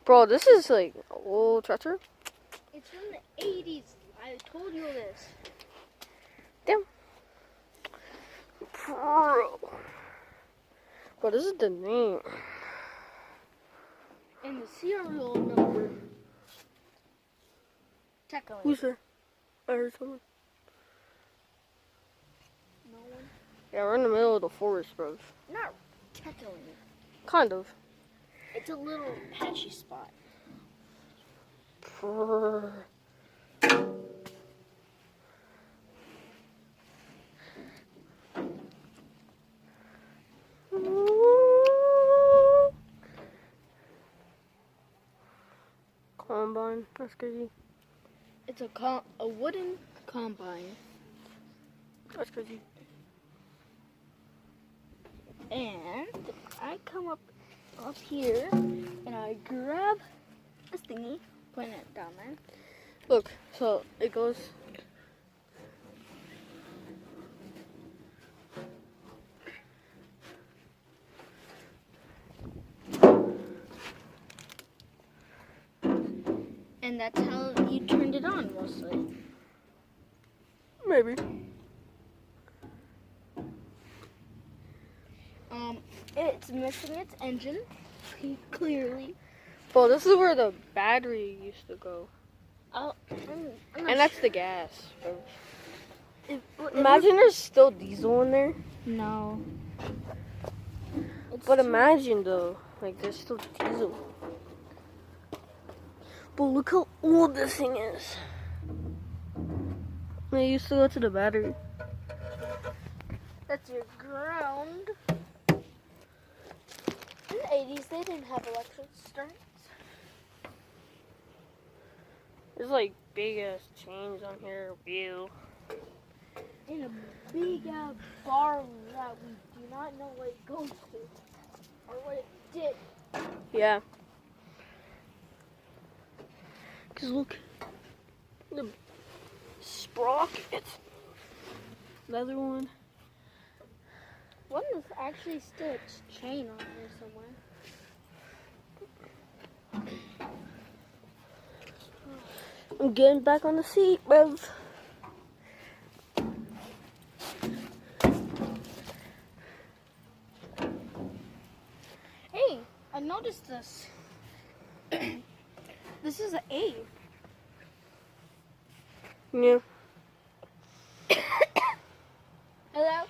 Bro, this is like old tractor. It's from the 80s. I told you this. Damn. Bro, this is the name. And the serial number. Technically. Who's there? I heard someone. No one? Yeah, we're in the middle of the forest, bro. Not technically. Kind of. It's a little patchy spot. Combine. That's crazy. It's a wooden combine. That's crazy. And I come up here and I grab this thingy, put it down there. Look, so it goes. And that's how you turned it on mostly. Maybe. It's missing its engine, clearly. Bro, this is where the battery used to go. I'm And that's the gas, bro. It Imagine there's still diesel in there. No. But imagine though, like there's still diesel. But look how old this thing is. They used to go to the battery. That's your ground. In the 80s, they didn't have electric starts. There's like big ass chains on here. View. In a big ass bar that we do not know what it goes to or what it did. Yeah. Cause look, the sprocket. Another one. One is actually still a chain on there somewhere. I'm getting back on the seat, bro. Hey, I noticed this. This is an A. Yeah. Hello?